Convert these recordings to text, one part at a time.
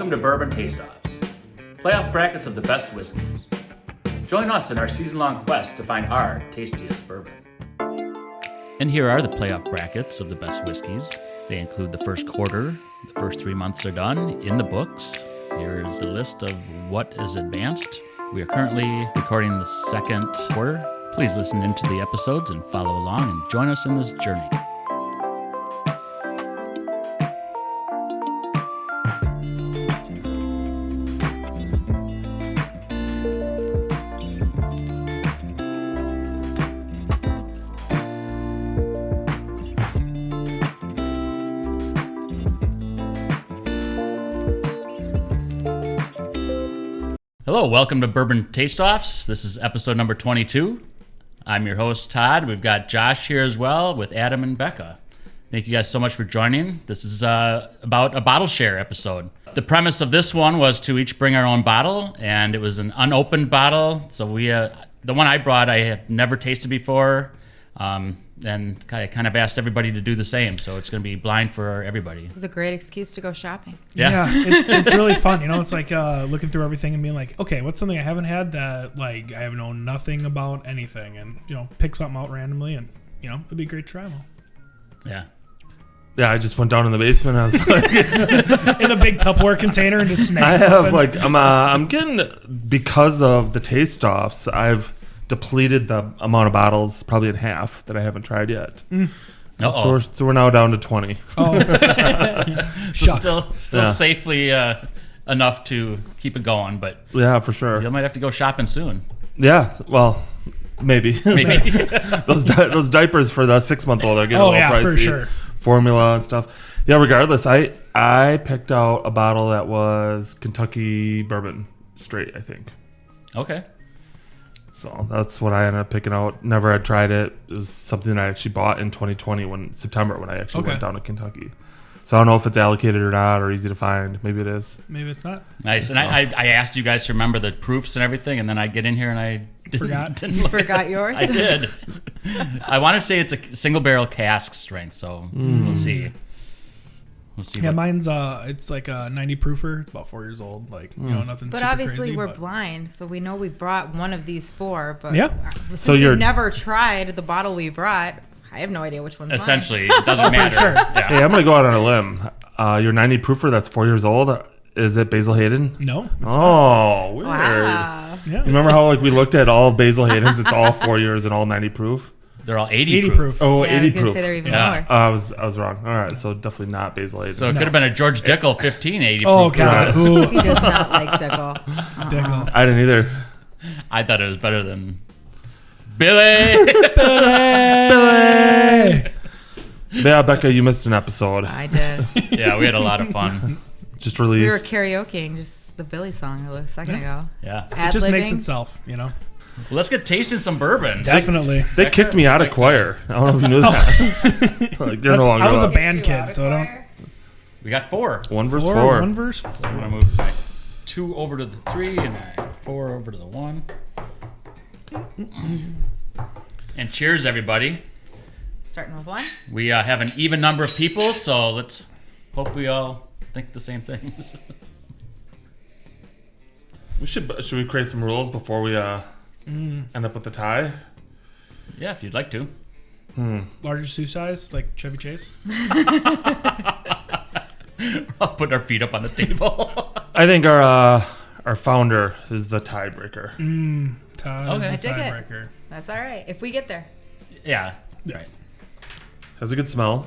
Welcome to Bourbon Taste-Offs, playoff brackets of the best whiskeys. Join us in our season-long quest to find our tastiest bourbon. And here are the playoff brackets of the best whiskeys. They include the first quarter, the first 3 months are done, in the books. Here is the list of what is advanced. We are currently recording the second quarter. Please listen into the episodes and follow along and join us in this journey. Hello, welcome to Bourbon Taste-Offs. This is episode number 22. I'm your host, Todd. We've got Josh here as well with Adam and Becca. Thank you guys so much for joining. This is about a bottle share episode. The premise of this one was to each bring our own bottle, and it was an unopened bottle. So we, the one I brought, I had never tasted before, and I kind of asked everybody to do the same. So it's going to be blind for everybody. It was a great excuse to go shopping. Yeah, it's really fun. You know, it's like looking through everything and being like, okay, what's something I haven't had that like I have known nothing about anything, and pick something out randomly, and it'd be a great travel. Yeah. Yeah, I just went down in the basement. I was like, in a big Tupperware container and just snagged something. I'm getting, because of the taste-offs, I've depleted the amount of bottles probably in half that I haven't tried yet. So we're now down to 20. Oh, so still safely enough to keep it going, but yeah, for sure. You might have to go shopping soon. Yeah, well, maybe. those diapers for the 6-month-old are getting a little pricey. For sure. Formula and stuff. Yeah, regardless, I picked out a bottle that was Kentucky bourbon straight, I think. Okay. So that's what I ended up picking out. Never had tried it. It was something I actually bought in 2020 September when I actually went down to Kentucky. So I don't know if it's allocated or not or easy to find. Maybe it is. Maybe it's not. Nice. And I asked you guys to remember the proofs and everything, and then I get in here and I forgot. You forgot yours? I did. I want to say it's a single barrel cask strength, so we'll see. Yeah, mine's it's like a 90 proofer. It's about 4 years old. Nothing. But super obviously crazy, we're blind, so we know we brought one of these four. But since so we've never tried the bottle we brought, I have no idea which one's essentially it doesn't matter. Sure. Yeah. Hey, I'm gonna go out on a limb. Your 90 proofer that's 4 years old. Is it Basil Hayden? No. Oh, weird. Wow. Yeah. You remember how we looked at all of Basil Hayden's? It's all 4 years and all 90 proof. They're all 80 proof. Oh, yeah, 80 I was gonna proof. say they're even Yeah. lower. I was wrong. All right, so definitely not Basil Hayden. So it could have been a George Dickel 1580 Oh proof. God. He does not like Dickel. Dickel. I didn't either. I thought it was better than Billy. Billy. Yeah, Becca, you missed an episode. I did. Yeah, we had a lot of fun. Just We were released. karaokeing just the Billy song a second ago. Yeah. It just makes Ad-libbing. itself, Well, let's get tasting some bourbon. Definitely. They kicked me out of choir. I don't know if you knew that. Like, they're no longer I was a allowed. band kid, so I don't. We got 4. 1 verse 4. One verse. So I'm gonna move my 2 over to the 3 and my 4 over to the 1. And cheers, everybody. Starting with 1. We have an even number of people, so let's hope we all think the same things. Should we create some rules before we end up with the tie? Yeah, if you'd like to. Larger shoe size, like Chevy Chase. I'll put our feet up on the table. I think our founder is the tiebreaker. Todd Okay. is the I dig it. tiebreaker. That's all right. If we get there. Yeah. Right. Has a good smell.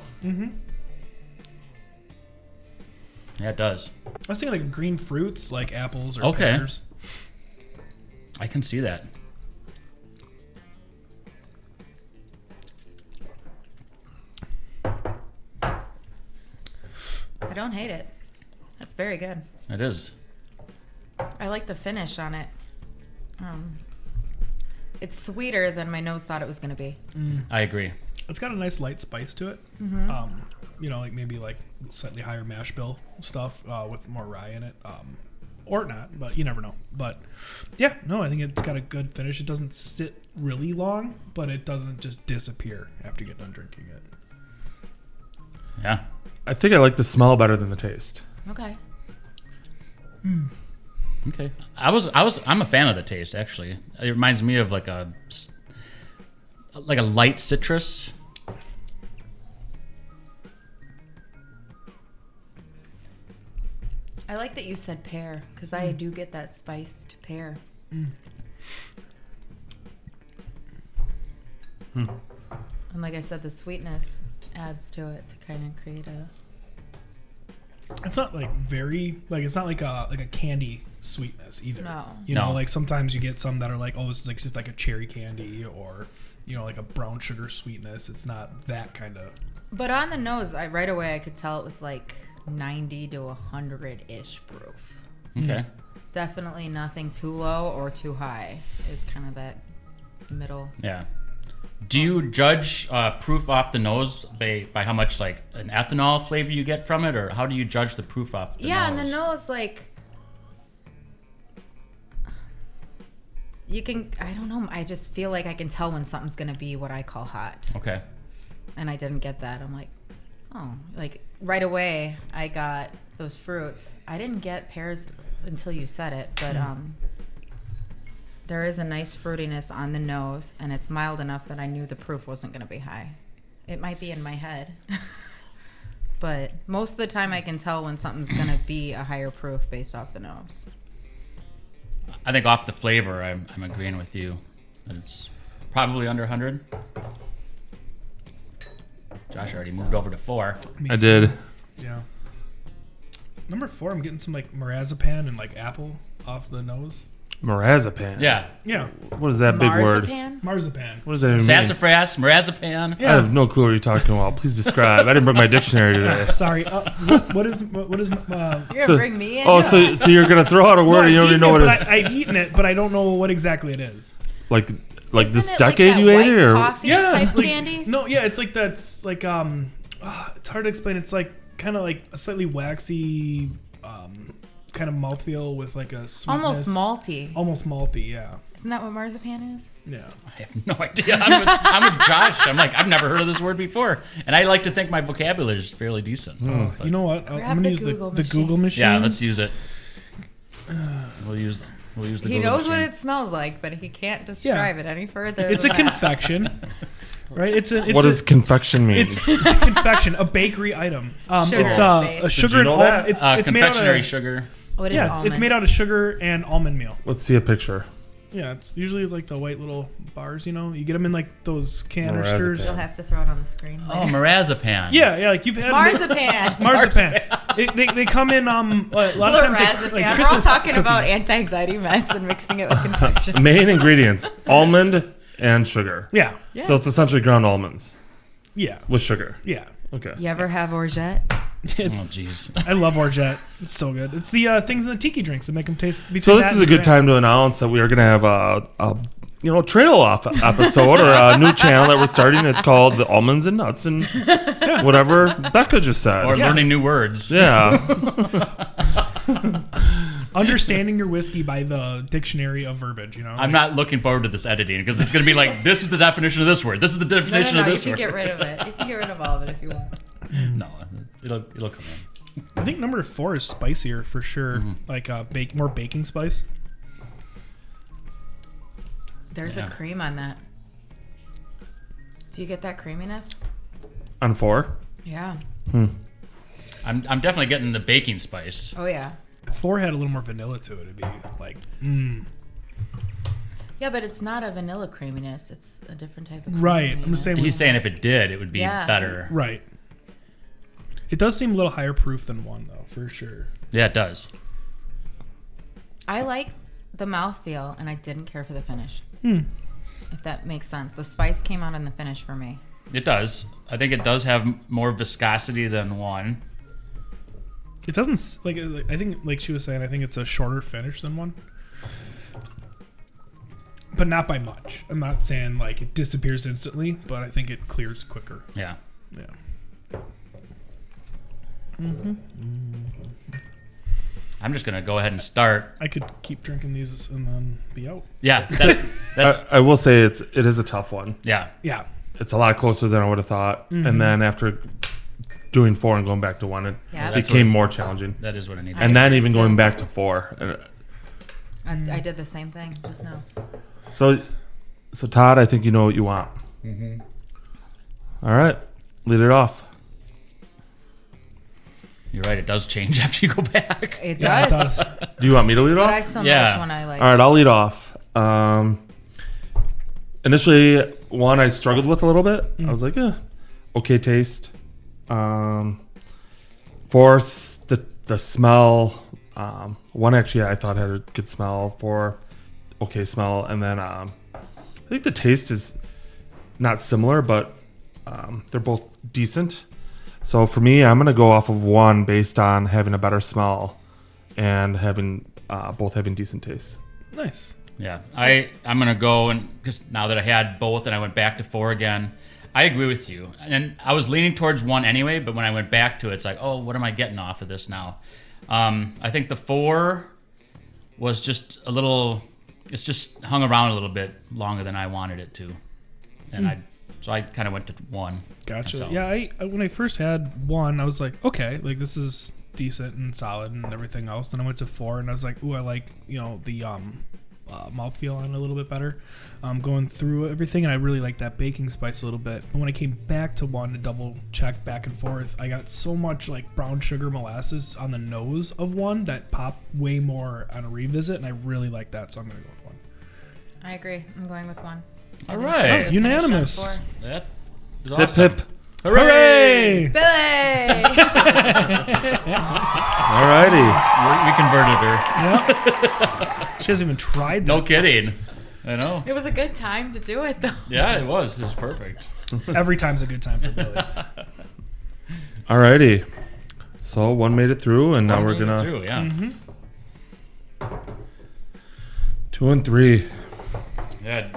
Yeah, it does. I was thinking like green fruits, like apples or Okay. pears. I can see that. I don't hate it. That's very good. It is. I like the finish on it. It's sweeter than my nose thought it was going to be. I agree. It's got a nice light spice to it. Like maybe like slightly higher mash bill stuff with more rye in it. Or not, but you never know. But yeah, no, I think it's got a good finish. It doesn't sit really long, but it doesn't just disappear after you get done drinking it. Yeah. I think I like the smell better than the taste. Okay. Okay. I'm a fan of the taste, actually. It reminds me of like a light citrus. I like that you said pear because I do get that spiced pear. And like I said, the sweetness adds to it to kind of create a. It's not like it's not like a candy sweetness either. No. You know, No. like sometimes you get some that are like, oh, this is like just like a cherry candy or, you know, like a brown sugar sweetness. It's not that kind of. But on the nose, right away I could tell it was like 90 to 100-ish proof. Okay. Definitely nothing too low or too high. It's kind of that middle. Yeah. Do you judge proof off the nose by how much like an ethanol flavor you get from it, or how do you judge the proof off the nose? Yeah, and the nose, like, you can, I don't know, I just feel like I can tell when something's going to be what I call hot. Okay. And I didn't get that. I'm like, oh, like right away I got those fruits. I didn't get pears until you said it, but there is a nice fruitiness on the nose, and it's mild enough that I knew the proof wasn't going to be high. It might be in my head, but most of the time I can tell when something's going to be a higher proof based off the nose. I think off the flavor, I'm agreeing with you. It's probably under 100. Josh already moved over to 4. I did. Yeah. Number 4, I'm getting some like marzipan and like apple off the nose. Marzipan. Yeah. Yeah. What is that big word? Marzipan? Marzipan. What does that even mean? Sassafras, marzipan. Yeah. I have no clue what you're talking about. Please describe. I didn't bring my dictionary today. Sorry. What is You're going to So- bring me in? Oh, so you're gonna throw out a word and you don't even know what it I've eaten it, but I don't know what exactly it is. like Isn't this it decade that you ate white it or toffee Yes, type like, candy? No, yeah, it's like that's like it's hard to explain. It's like kind of like a slightly waxy kind of mouthfeel with like a sweetness. Almost malty. Yeah. Isn't that what marzipan is? Yeah. I have no idea. I'm with Josh. I'm like, I've never heard of this word before. And I like to think my vocabulary is fairly decent. But- You know what? Grab I'm gonna the use Google the machine. Google machine. Yeah, let's use it. We'll use the He Google knows what machine. it smells like, but he can't describe it any further. It's a than that. confection, right? It's what does confection mean? it's a confection, a bakery item. Sugar It's bake. a sugar you and know almond. that? It's made out Confectionery of sugar. Oh, it is it's almond. made out of sugar and almond meal. Let's see a picture. Yeah, it's usually like the white little bars. You know, you get them in like those canisters. You'll have to throw it on the screen. Oh, later. marzipan. Yeah, like you've had Marzipan. marzipan. They come in a lot of times Marzipan. like We're all Christmas talking about cookies. anti-anxiety meds and mixing it with confection. Main ingredients: almond and sugar. Yeah, So it's essentially ground almonds yeah, with sugar. yeah. Okay. You ever have orgeat? It's, Oh, jeez. I love orgeat. It's so good. It's the things in the tiki drinks that make them taste. So this is a good time to announce that we are going to have a trail off episode or a new channel that we're starting. It's called the Almonds and Nuts and whatever Becca just said. Or learning new words. Yeah. Understanding your whiskey by the dictionary of verbiage. You know, I'm not looking forward to this editing because it's going to be like, this is the definition of this word. This is the No, definition you of this can word. get rid of it. You can get rid of all of it if you want. No, it'll come in. I think number 4 is spicier for sure. Like more baking spice. There's Yeah. a cream on that. Do you get that creaminess? On 4. Yeah. I'm definitely getting the baking spice. Oh, yeah. 4 had a little more vanilla to it. It'd be like, Yeah, but it's not a vanilla creaminess. It's a different type of Right, I'm creaminess. just saying- He's saying if it did, it would be Yeah. better. right. It does seem a little higher proof than 1 though, for sure. Yeah, it does. I liked the mouthfeel, and I didn't care for the finish. If that makes sense. The spice came out in the finish for me. It does. I think it does have more viscosity than 1. It doesn't like. I think, like she was saying, I think it's a shorter finish than 1, but not by much. I'm not saying like it disappears instantly, but I think it clears quicker. Yeah. Yeah. I'm just going to go ahead and start. I could keep drinking these and then be out. Yeah, that's I will say it is a tough one. yeah. Yeah. It's a lot closer than I would have thought. And then after doing 4 and going back to 1, it Yeah. became more challenging. That is what I need. And then even going back to 4. I did the same thing just now. So Todd, I think you know what you want. All right, lead it off. You're right. It does change after you go back. It Yeah, it does. does. Do you want me to lead But I off? still know Yeah. which one I like. All right, I'll lead off. Initially, 1 I struggled with a little bit. I was like, okay taste. 4, the smell. 1 actually I thought had a good smell. 4, okay smell. And then I think the taste is not similar, but they're both decent. So for me, I'm going to go off of 1 based on having a better smell and having both having decent taste. Nice. Yeah, I'm gonna go, and because now that I had both and I went back to 4 again, I agree with you. And I was leaning towards 1 anyway, but when I went back to it, it's like, oh, what am I getting off of this now? I think the 4 was just a little. It's just hung around a little bit longer than I wanted it to, and so I kind of went to 1. Gotcha. myself. Yeah, I when I first had 1, I was like, okay, like this is decent and solid and everything else. Then I went to 4, and I was like, ooh, I like the mouthfeel on it a little bit better. Going through everything, and I really like that baking spice a little bit. But when I came back to 1 to double check back and forth, I got so much like brown sugar molasses on the nose of 1 that popped way more on a revisit, and I really like that, so I'm gonna go with 1. I agree. I'm going with 1. All right. Oh, Unanimous. That is Hip awesome. hip. Hooray! Billy! Alrighty. We converted her. Yep. She hasn't even tried that. No kidding. I know. It was a good time to do it, though. Yeah, it was. It was perfect. Every time's a good time for Billy. Alrighty. So 1 made it through, and now we're Made it gonna through, yeah. 2 and 3. Yeah.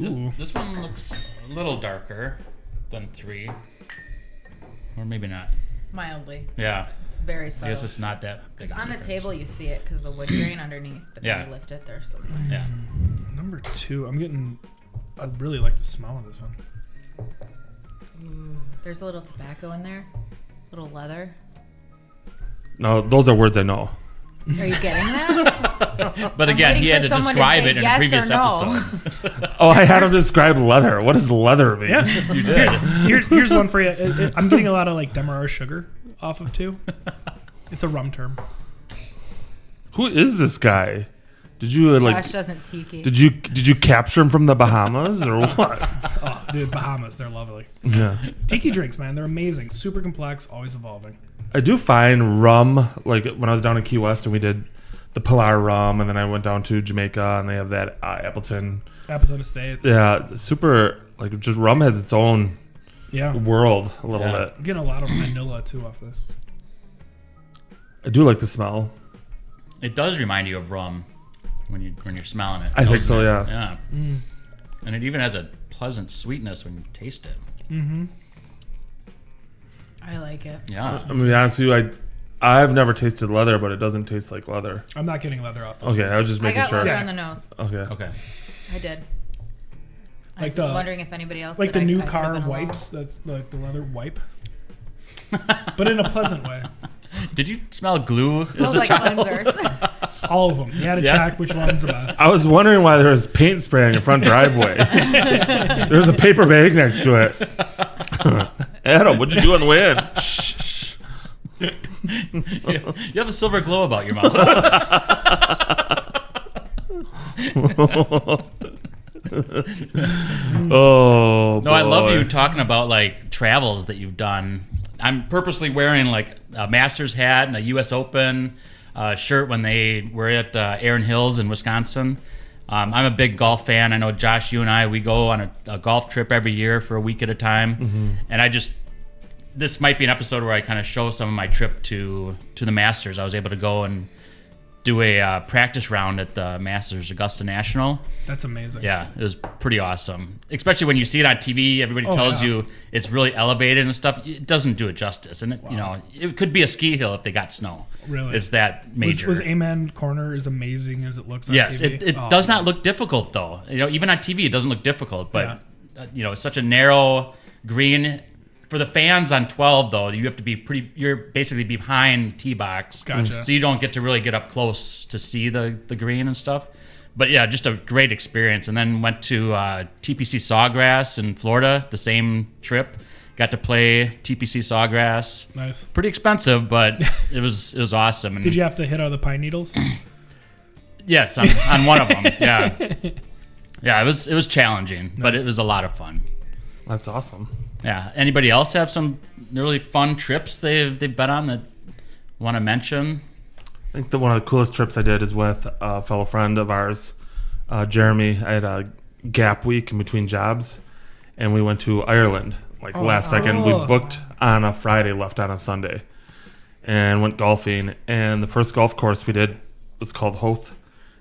Ooh. This one looks a little darker than 3, or maybe not. Mildly. Yeah. It's very I subtle. guess it's not that big. Because of a on the difference. table you see it because the wood grain underneath, but Yeah. then you lift it, there's some. Yeah. Number 2, I really like the smell of this one. Ooh, there's a little tobacco in there, little leather. No, those are words I know. Are you getting that? But again, he had to describe it in a yes previous or no. episode. Oh, I had to describe leather. What does leather mean? Yeah, You did. Here's one for you. I'm getting a lot of like Demerara sugar off of 2. It's a rum term. Who is this guy? Did you Josh doesn't tiki. Did you capture him from the Bahamas or what? Oh, dude, Bahamas, they're lovely. Yeah. Tiki drinks, man, they're amazing. Super complex, always evolving. I do find rum, like when I was down in Key West and we did the Pilar rum, and then I went down to Jamaica and they have that Appleton. Appleton Estates. Yeah, it's super, like just rum has its own Yeah. world a little Yeah. bit. I'm getting a lot of vanilla too off this. I do like the smell. It does remind you of rum when you're smelling it. I think Nosing so, it. yeah. Yeah. Mm. And it even has a pleasant sweetness when you taste it. Mm-hmm. I like it. Yeah. I'm gonna be honest with you, I've never tasted leather, but it doesn't taste like leather. I'm not getting leather off this. Okay, one. I was just I making got sure. leather Yeah. on the nose. Okay. Okay. I did. Like I was the- wondering if anybody else. Like did. the new I could've car been alone. wipes, that's like the leather wipe, but in a pleasant way. Ddid you smell glue as Smells a like child? cleansers. All of them. You had to Yeah. check which one's the best. I was wondering why there was paint spray on your front driveway. There was a paper bag next to it. Adam, what'd you do on the way in? Shh. You have a silver glow about your mouth. Oh, No, I love boy. you talking about like travels that you've done. I'm purposely wearing like a Masters hat and a U.S. Open shirt when they were at Erin Hills in Wisconsin. I'm a big golf fan. I know Josh, you and I, we go on a golf trip every year for a week at a time. And this might be an episode where I kind of show some of my trip to the Masters. I was able to go and do a practice round at the Masters Augusta National. That's amazing. Yeah, it was pretty awesome. Especially when you see it on TV, everybody Oh, tells yeah. you it's really elevated and stuff. It doesn't do it justice, and it could be a ski hill if they got snow. Really? It's that major. Was Amen Corner as amazing as it looks on Yes, TV? it Oh, does not look difficult though. Even on TV, it doesn't look difficult. But Yeah. it's such a narrow green. For the fans on 12, though, you have to be you're basically behind tee box. Gotcha. So you don't get to really get up close to see the green and stuff. But yeah, just a great experience. And then went to TPC Sawgrass in Florida, the same trip. Got to play TPC Sawgrass. Nice. Pretty expensive, but it was awesome. And Did you have to hit all the pine needles? yes, on one of them. Yeah. Yeah, it was challenging, but it was a lot of fun. That's awesome. Yeah. Anybody else have some really fun trips they've been on that want to mention? I think that one of the coolest trips I did is with a fellow friend of ours, Jeremy. I had a gap week in between jobs, and we went to Ireland. Last second, we booked on a Friday, left on a Sunday, and went golfing. And the first golf course we did was called Hoth,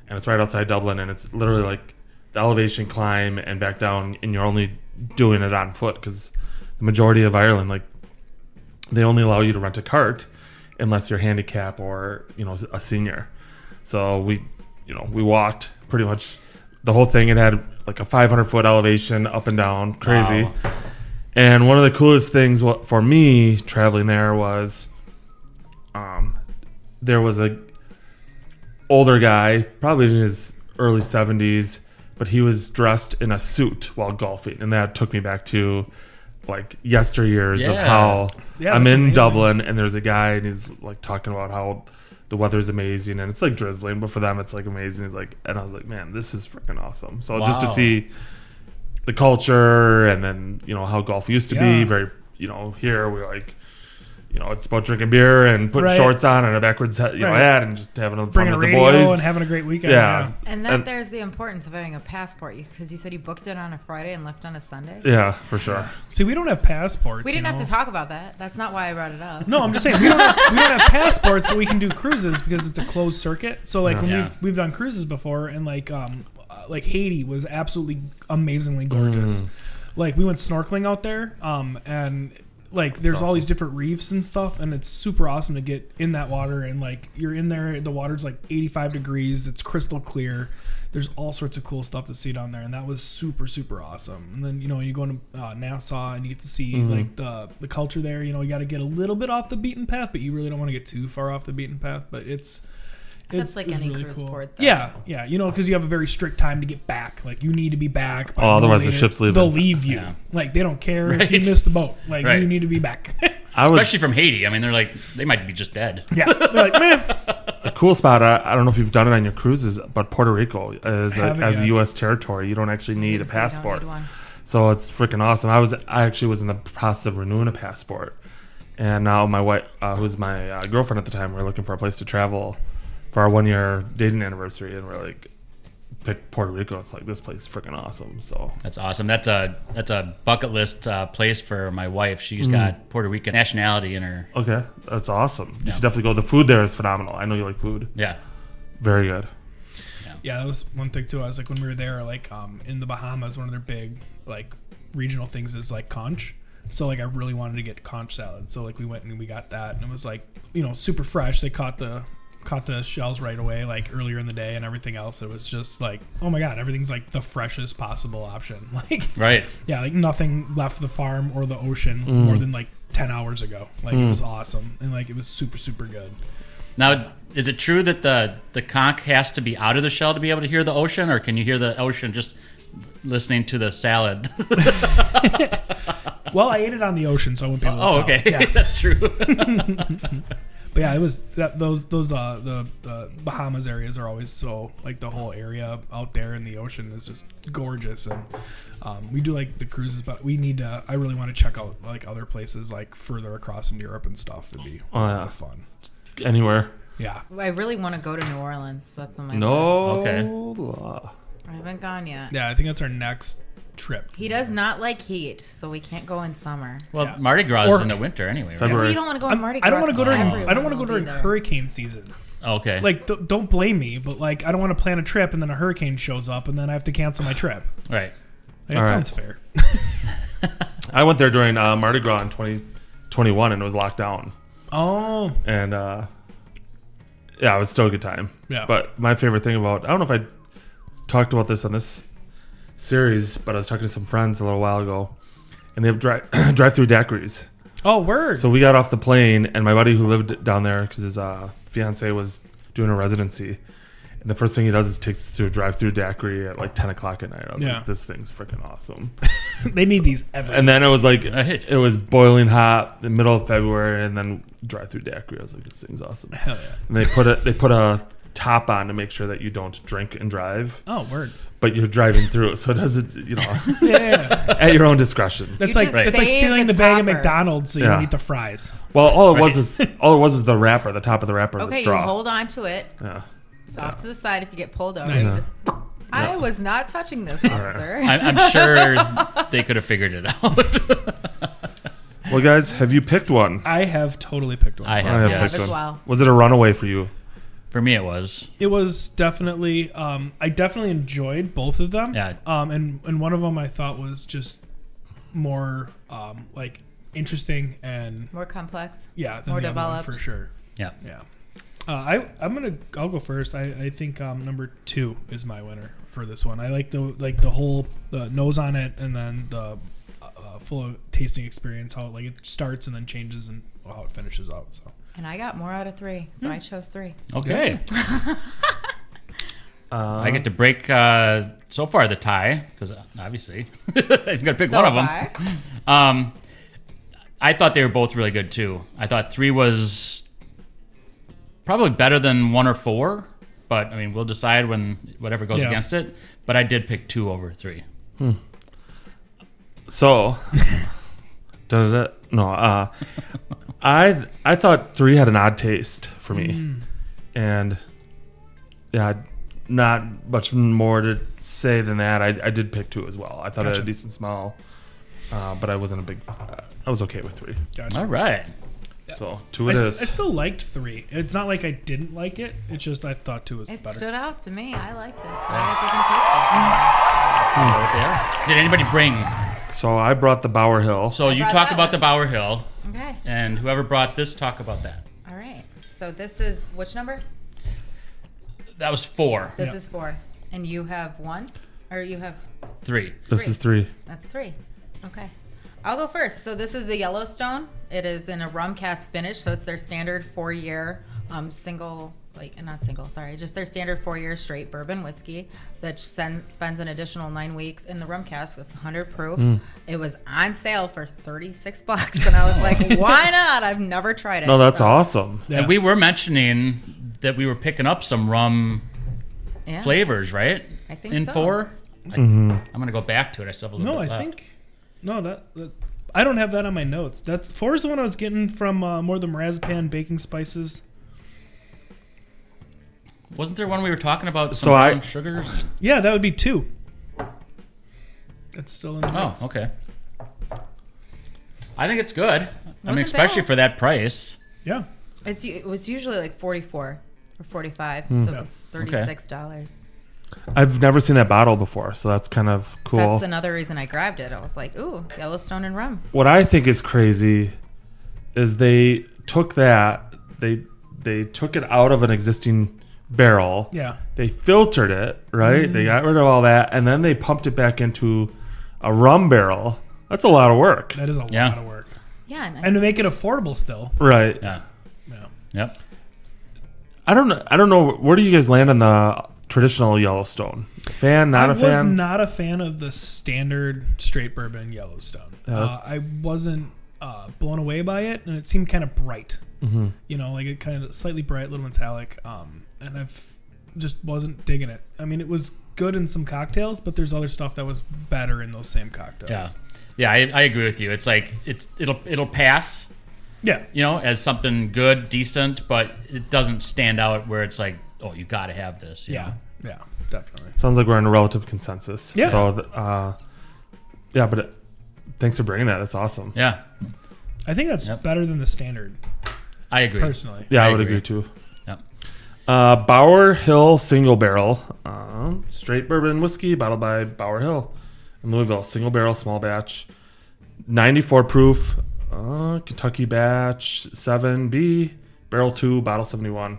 and it's right outside Dublin. And it's literally like the elevation climb and back down, and you're only doing it on foot because the majority of Ireland, they only allow you to rent a cart unless you're handicap or a senior. So we walked pretty much the whole thing. It had like a 500-foot elevation up and down, crazy. Wow. And one of the coolest things for me traveling there was there was a older guy, probably in his early 70s, but he was dressed in a suit while golfing. And that took me back to yesteryears of how I'm in amazing. Dublin, and there's a guy, and he's talking about how the weather's amazing, and it's drizzling, but for them it's amazing. He's and I was like, man, this is freaking awesome. So just to see the culture, and then how golf used to be very, here we're it's about drinking beer and putting shorts on and a backwards hat, and just having fun with the boys and having a great weekend. And then there's the importance of having a passport, because you said you booked it on a Friday and left on a Sunday. Yeah, for sure. See, we don't have passports. We didn't have to talk about that. That's not why I brought it up. No, I'm just saying we don't have passports, but we can do cruises because it's a closed circuit. So when we've done cruises before, and Haiti was absolutely amazingly gorgeous. We went snorkeling out there, and there's all these different reefs and stuff, and it's super awesome to get in that water, and you're in there, the water's 85 degrees, it's crystal clear. There's all sorts of cool stuff to see down there, and that was super, super awesome. And then you go to Nassau, and you get to see the culture there. You got to get a little bit off the beaten path, but you really don't want to get too far off the beaten path. But that's like any really cruise cool. port, though. Yeah, because you have a very strict time to get back. You need to be back. Otherwise the ship's leaving. They'll leave you. Yeah. They don't care if you miss the boat. You need to be back. Especially from Haiti. I mean, they might be just dead. Yeah, they're man. A cool spot. I don't know if you've done it on your cruises, but Puerto Rico as a U.S. territory, you don't actually need a passport. So it's freaking awesome. I actually was in the process of renewing a passport, and now my wife, who's my girlfriend at the time, we're looking for a place to travel for our 1-year dating anniversary, and we're pick Puerto Rico. It's this place is freaking awesome. So that's awesome. That's a bucket list place for my wife. She's got Puerto Rican nationality in her. Okay, that's awesome. You should definitely go. The food there is phenomenal. I know you like food. Yeah, very good. Yeah, that was one thing too. I was when we were there, in the Bahamas, one of their big regional things is conch. So I really wanted to get conch salad. So we went and we got that, and it was super fresh. They caught the shells right away, earlier in the day, and everything else. It was just oh my god, everything's the freshest possible option. Right. Yeah, nothing left the farm or the ocean more than 10 hours ago. It was awesome, and it was super, super good. Now, is it true that the conch has to be out of the shell to be able to hear the ocean, or can you hear the ocean just listening to the salad? Well, I ate it on the ocean, so I wouldn't be able to tell. Okay. Yeah. That's true. But yeah, it was the Bahamas areas are always so the whole area out there in the ocean is just gorgeous, and we do the cruises, but we need to. I really want to check out other places further across in Europe and stuff. It'd be a lot of fun. Anywhere. Yeah. I really want to go to New Orleans. That's on my list. Okay. I haven't gone yet. Yeah, I think that's our next trip. He does not like heat, so we can't go in summer. Well, Mardi Gras is in the winter anyway, right? February. We don't want to go in Mardi Gras. I don't want to go during. Everyone I don't want to go will during be there. hurricane season. Okay. Don't blame me, but I don't want to plan a trip and then a hurricane shows up and then I have to cancel my trip. Right. That sounds fair. I went there during Mardi Gras in 2021, and it was locked down. Oh. And it was still a good time. Yeah. But my favorite thing about, I don't know if I talked about this on this series, but I was talking to some friends a little while ago, and they have drive-through daiquiris. Oh, word. So we got off the plane, and my buddy who lived down there, because his fiance was doing a residency, and the first thing he does is takes us to a drive-through daiquiri at like 10 o'clock at night. I was like, this thing's freaking awesome. They need these ever. And then it was like, it was boiling hot, the middle of February, and then drive-through daiquiri. I was like, this thing's awesome. Hell yeah. And they put a top on to make sure that you don't drink and drive. Oh, word. But you're driving through, so it doesn't, Yeah. at your own discretion. That's You like just it's like save stealing the the bag at topper. McDonald's so you Yeah. don't eat the fries. Well, all it was is the wrapper, the top of the wrapper, the Okay, you straw. hold on to it. Yeah. It's off to the side if you get pulled over. Nice. You just, I was not touching this, officer. I'm sure they could have figured it out. Well, guys, have you picked one? I have totally picked one. I I have, have yeah. picked as one. well. Was it a runaway for you? For me, it was. It was definitely. I definitely enjoyed both of them. Yeah. And one of them I thought was just more like interesting and More complex. yeah, than More the other one developed. for sure. Yeah. Yeah. I'll go first. I think number 2 is my winner for this one. I like the whole the nose on it, and then the full tasting experience. How it starts and then changes, and how it finishes out. So And I got more out of 3, so I chose 3. Okay. I get to break so far the tie because obviously I've got to pick So one of them. far. I thought they were both really good too. I thought 3 was probably better than 1 or 4, but I mean we'll decide when whatever goes Yeah. against it. But I did pick 2 over 3. So, no. I thought 3 had an odd taste for me, and yeah, not much more to say than that. I did pick 2 as well. I thought it Gotcha. had a decent smell, but I wasn't a big. I was okay with 3. gotcha. All right. So 2 I it is. still liked 3. It's not like I didn't like it. It's just I thought 2 was It better. stood out to me. I liked it. I Did anybody bring? So I brought the Bower Hill. So you brought talk that about one. the Bower Hill, Okay. and whoever brought this, talk about that. All right. So this is which number? That was 4. This Yeah. is 4. And you have 1? Or you have 3. This 3. is 3. That's 3. Okay. I'll go first. So this is the Yellowstone. It is in a rum cask finish, so it's their standard 4-year just their standard 4-year straight bourbon whiskey that spends an additional 9 weeks in the rum cask. It's 100 proof. It was on sale for $36, and I was like, why not? I've never tried it. No, that's so, awesome. Yeah. And we were mentioning that we were picking up some rum yeah, flavors, right? I think in so. 4. I'm gonna go back to it. I still have a little No, bit I left. think no that I don't have that on my notes. That's 4 is the one I was getting from more the marzipan baking spices. Wasn't there one we were talking about? Some So brown sugars. Yeah, that would be 2. That's still in the Oh, mix. okay. I think it's good. I mean, Wasn't especially bad. for that price. Yeah. It was usually like 44 or 45, so it was $36. I've never seen that bottle before, so that's kind of cool. That's another reason I grabbed it. I was like, ooh, Yellowstone and rum. What I think is crazy is they took that, they took it out of an existing barrel. Yeah. They filtered it, right? They got rid of all that, and then they pumped it back into a rum barrel. That's a lot of work. That is a Yeah. lot of work. Yeah, And to make it affordable still. Right. Yeah. Yeah. Yep. I don't know. Where do you guys land on the traditional Yellowstone? Fan, not I a was fan? not a fan of the standard straight bourbon Yellowstone. I wasn't blown away by it, and it seemed kind of bright. Mm-hmm. You know, like it kind of slightly bright, a little metallic. And I've just wasn't digging it. I mean, it was good in some cocktails, but there's other stuff that was better in those same cocktails. Yeah. Yeah, I agree with you. It's like it'll pass, Yeah. as something good, decent, but it doesn't stand out where it's like, oh, you got to have this. you Yeah. know? Yeah. Definitely. Sounds like we're in a relative consensus. Yeah. So, yeah, but thanks for bringing that. That's awesome. Yeah. I think that's Yep. better than the standard, I agree. personally. Yeah, I I would agree. agree too. Yep. Bower Hill Single Barrel, straight bourbon whiskey, bottled by Bower Hill in Louisville. Single barrel, small batch, 94 proof, Kentucky batch 7B, barrel 2, bottle 71.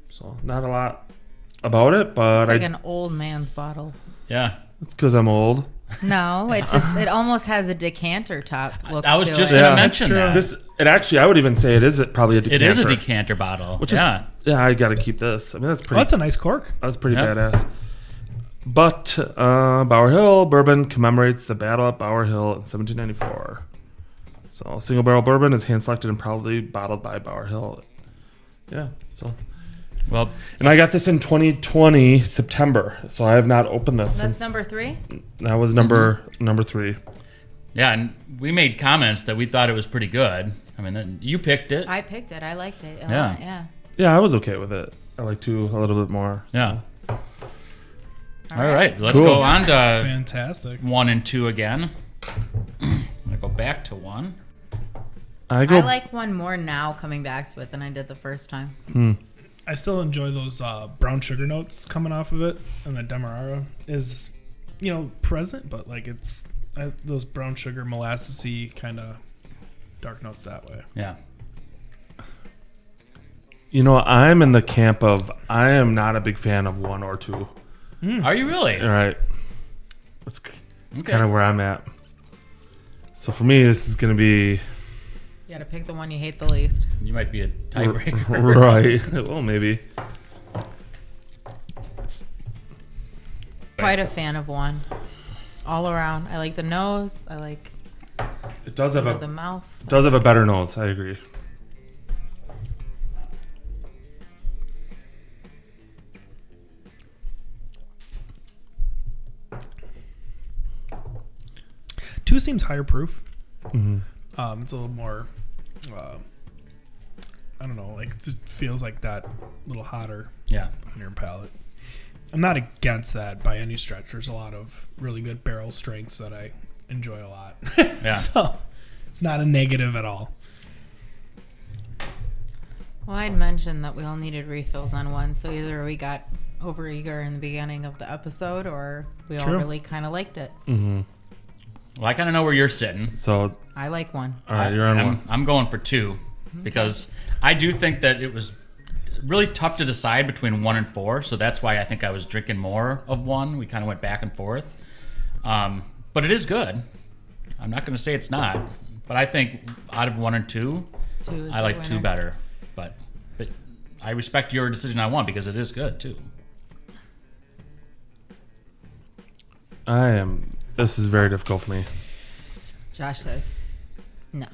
So not a lot about it, but It's like an old man's bottle. Yeah. it's because I'm old. No, it almost has a decanter top look. I was to just it. going to Yeah. mention That's that. I would even say it is probably a decanter. It is a decanter bottle. Which is, yeah. I got to keep this. I mean, that's Oh, pretty. that's a nice cork. That's pretty Yeah. badass. But Bower Hill Bourbon commemorates the battle at Bower Hill in 1794. So single barrel bourbon is hand selected and proudly bottled by Bower Hill. Yeah. So, Well, and I got this in 2020 September. So I have not opened this That's since. number 3. That was number 3. yeah, and we made comments that we thought it was pretty good. I mean, then you picked it. I picked it. I liked it. Yeah. Yeah. Yeah, I was okay with it. I like 2 a little bit more. So. Yeah. All right. Let's Cool. go on to Fantastic. 1 and 2 again. I'm going to go back to 1. I I like one more now coming back to it than I did the first time. I still enjoy those brown sugar notes coming off of it, and the Demerara is, present, but like it's those brown sugar molassesy kind of dark notes that way. Yeah. I'm in the camp of I am not a big fan of 1 or 2. Are you really? All right. That's Okay. kind of where I'm at. So for me, this is going to be You gotta pick the one you hate the least. You might be a tiebreaker. right. Well, maybe. Quite a fan of 1. All around. I like the nose. I like It does have the a mouth. better nose. I agree. Two seems higher proof. Mm-hmm. It's a little more, I don't know, like it just feels like that, a little hotter Yeah. on your palate. I'm not against that by any stretch. There's a lot of really good barrel strengths that I enjoy a lot. Yeah. So it's not a negative at all. Well, I'd mentioned that we all needed refills on 1, so either we got overeager in the beginning of the episode, or we all True. really kind of liked it. Mm-hmm. Well, I kind of know where you're sitting. So, I like 1. all right, you're on I'm, 1. I'm going for 2 because I do think that it was really tough to decide between 1 and 4. So that's why I think I was drinking more of 1. We kind of went back and forth. But it is good. I'm not going to say it's not. But I think out of 1 and 2, 2 is I the like 2 winner. better. But I respect your decision on 1 because it is good too. This is very difficult for me. Josh says, no.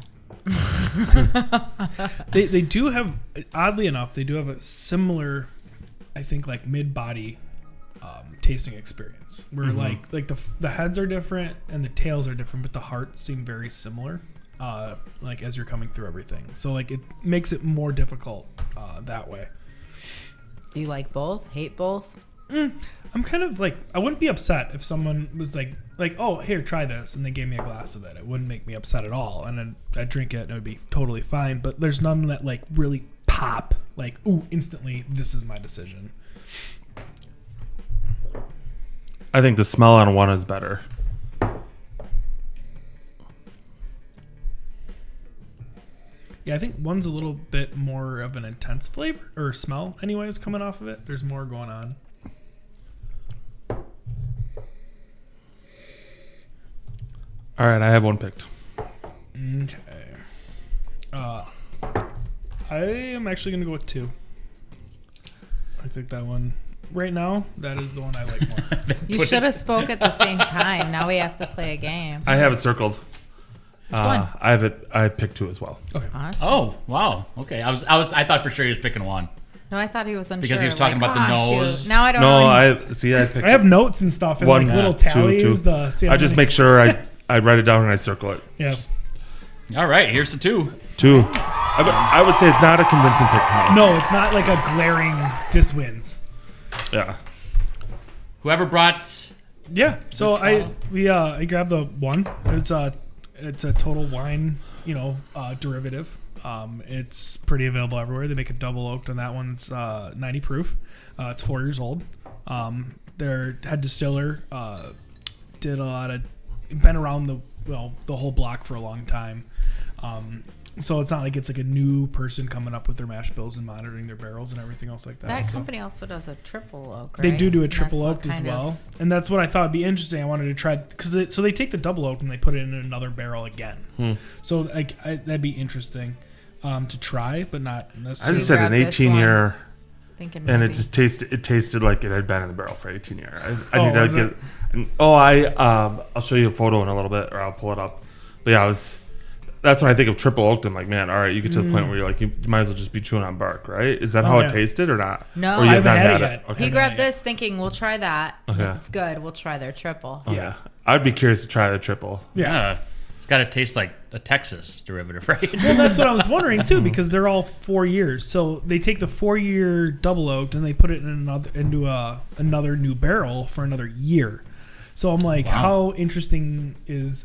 They do have, oddly enough, they do have a similar, I think, like mid-body tasting experience where like the heads are different and the tails are different, but the hearts seem very similar. Like as you're coming through everything, so like it makes it more difficult that way. Do you like both? Hate both? I'm kind of like, I wouldn't be upset if someone was like, oh, here, try this, and they gave me a glass of it. It wouldn't make me upset at all, and then I'd drink it and it would be totally fine. But there's none that like really pop, like, ooh, instantly, this is my decision. I think the smell on 1 is better. Yeah, I think 1's a little bit more of an intense flavor or smell, anyways, coming off of it. There's more going on. All right, I have 1 picked. Okay. I am actually going to go with 2. I think that one, right now, that is the one I like more. You should have spoke at the same time. Now we have to play a game. I have it circled. one? I have it. I picked 2 as well. Awesome. Oh wow. Okay. I thought for sure he was picking 1. No, I thought he was unsure. Because he was talking about the nose. Now I don't No, know. I picked. I have notes and stuff and One, like little 2, tallies. 2. See how I just many- make sure I write it down and I circle it. Yeah. All right. Here's the 2. 2. I would say it's not a convincing pick for me. No, it's not like a glaring, this wins. Yeah. Whoever brought. Yeah. So This I grabbed the 1. It's a total wine, derivative. It's pretty available everywhere. They make a double oaked on that one. It's 90 proof. It's 4 years old. Their head distiller did a lot of, been around the whole block for a long time. So it's not like it's like a new person coming up with their mash bills and monitoring their barrels and everything else like that. That So company also does a triple oak, right? they do a And triple that's oak what as kind of- well, and that's what I thought would be interesting. I wanted to try because so they take the double oak and they put it in another barrel again. So like that'd be interesting to try, but not I necessarily. just said an grab this 18-year, Thinking and maybe. it tasted like it had been in the barrel for 18 years. I Oh, need to was get. it? I'll show you a photo in a little bit, or I'll pull it up. But yeah, that's when I think of triple oaked. I'm like, man, all right, you get to the point where you're like, you might as well just be chewing on bark, right? Is that Oh, how yeah. it tasted or not? No. Or you I have haven't not had had it it. yet. Okay. He grabbed this thinking we'll try that. And Okay. if it's good, we'll try their triple. Okay. Yeah. I'd be curious to try the triple. Yeah. It's got to taste like a Texas derivative, right? Well, that's what I was wondering too, because they're all 4 years. So they take the 4-year double oaked and they put it in another new barrel for another year. So I'm like, how interesting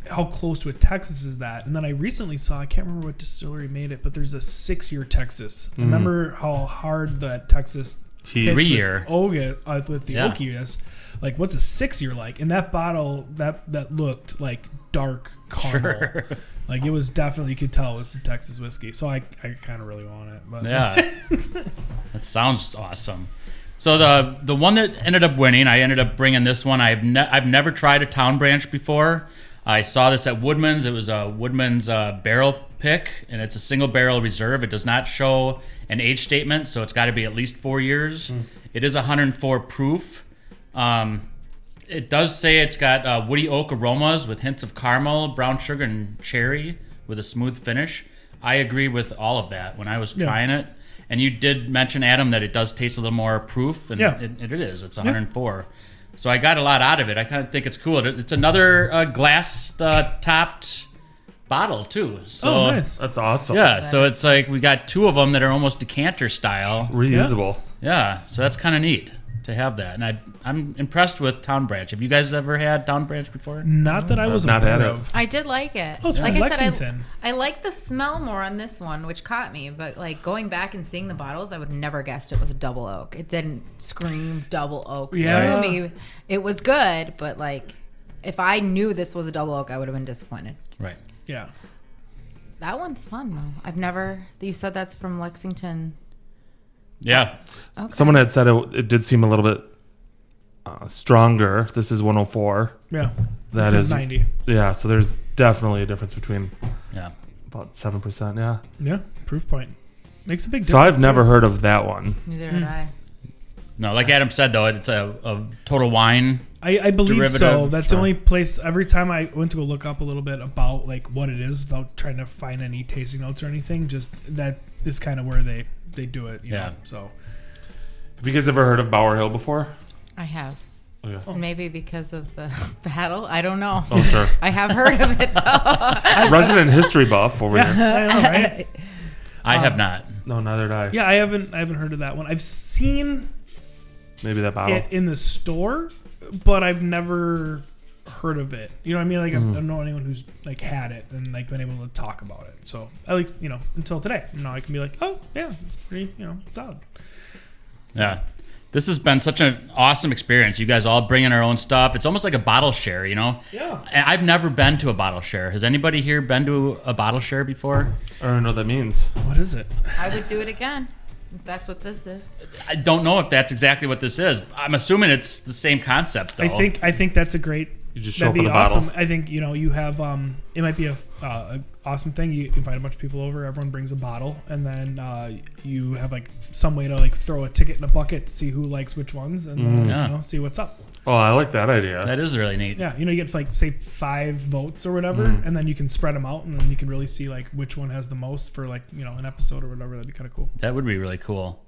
how close to a Texas is that? And then I recently saw, I can't remember what distillery made it, but there's a 6-year Texas. Remember how hard that Texas hits 3 year. with the Yeah. oakiness? Like, what's a 6-year like? And that bottle that looked like dark caramel. Sure. Like, it was definitely, you could tell it was the Texas whiskey. So I kind of really want it. But Yeah. That sounds awesome. So the one that ended up winning, I ended up bringing this one. I've never tried a Town Branch before. I saw this at Woodman's. It was a Woodman's barrel pick, and it's a single barrel reserve. It does not show an age statement, so it's got to be at least 4 years. It is 104 proof. It does say it's got woody oak aromas with hints of caramel, brown sugar, and cherry with a smooth finish. I agree with all of that when I was trying it. And you did mention, Adam, that it does taste a little more proof, and it is. It's 104. So I got a lot out of it. I kind of think it's cool. It's another glass-topped bottle, too. So, oh, nice. That's awesome. Yeah, so it's like we got 2 of them that are almost decanter style. Reusable. Yeah, so that's kind of neat to have that. And I'm impressed with Town Branch. Have you guys ever had Town Branch before? Not that I was not aware had it. of. I did like it. Oh, it's from like I said, Lexington. I like the smell more on this one, which caught me. But like going back and seeing the bottles, I would never guessed it was a double oak. It didn't scream double oak Yeah. to me. It was good, but like if I knew this was a double oak, I would have been disappointed. Right. Yeah. That one's fun though. I've never. You said that's from Lexington. Yeah. Okay. Someone had said it did seem a little bit stronger. This is 104. Yeah. That This is is 90. Yeah, so there's definitely a difference between Yeah. about 7%. Yeah. Yeah. Proof point. Makes a big difference. So I've never too. heard of that one. Neither had I. No, like Adam said, though, it's a total wine. I believe derivative. so. That's the Sure. only place. Every time I went to go look up a little bit about like what it is without trying to find any tasting notes or anything, just that is kind of where they do it. You Yeah. know? So Have you guys ever heard of Bower Hill before? I have. Okay. Maybe because of the battle. I don't know. Oh, sure. I have heard of it though. Resident history buff over here. I know, right? I have not. No, neither did I. Yeah, I haven't heard of that one. I've seen Maybe that bottle. it in the store, but I've never heard of it. You know what I mean? Like I don't know anyone who's like had it and like been able to talk about it. So at least until today, I can be like, oh yeah, it's pretty solid. Yeah. This has been such an awesome experience. You guys all bringing our own stuff. It's almost like a bottle share, Yeah. And I've never been to a bottle share. Has anybody here been to a bottle share before? I don't know what that means. What is it? I would do it again. If that's what this is. I don't know if that's exactly what this is. I'm assuming it's the same concept, though. I think that's a great. You just show That'd up be with a bottle. awesome. I think you have it might be a awesome thing. You invite a bunch of people over. Everyone brings a bottle, and then you have like some way to like throw a ticket in a bucket to see who likes which ones, and then, Yeah. see what's up. Oh, I like that idea. That is really neat. Yeah, you get like say 5 votes or whatever, and then you can spread them out, and then you can really see like which one has the most for like an episode or whatever. That'd be kind of cool. That would be really cool.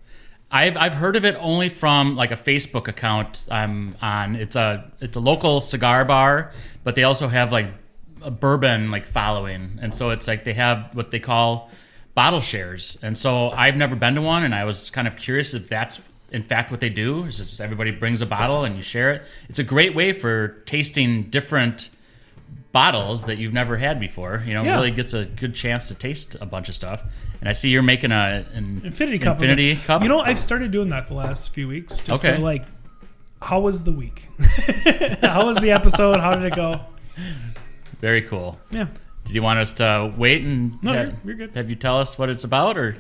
I've heard of it only from like a Facebook account I'm on. It's a local cigar bar, but they also have like a bourbon like following, and so it's like they have what they call bottle shares. And so I've never been to one, and I was kind of curious if that's in fact what they do. Is just everybody brings a bottle and you share it. It's a great way for tasting different bottles that you've never had before. Really gets a good chance to taste a bunch of stuff. And I see you're making an Infinity cup. Infinity cup. I've started doing that the last few weeks. Just Okay. to like, how was the week? How was the episode? How did it go? Very cool. Yeah. Did you want us to wait and No, you're good. have you tell us what it's about, or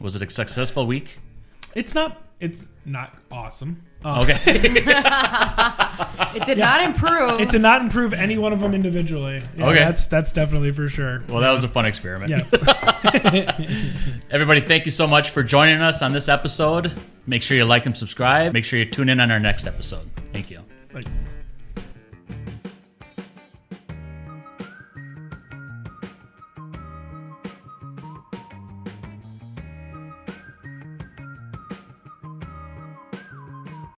was it a successful week? It's not awesome. Okay. It did not improve. It did not improve any one of them individually. Yeah, Okay. That's definitely for sure. Well, that was a fun experiment. Yes. Everybody, thank you so much for joining us on this episode. Make sure you like and subscribe. Make sure you tune in on our next episode. Thank you. Thanks.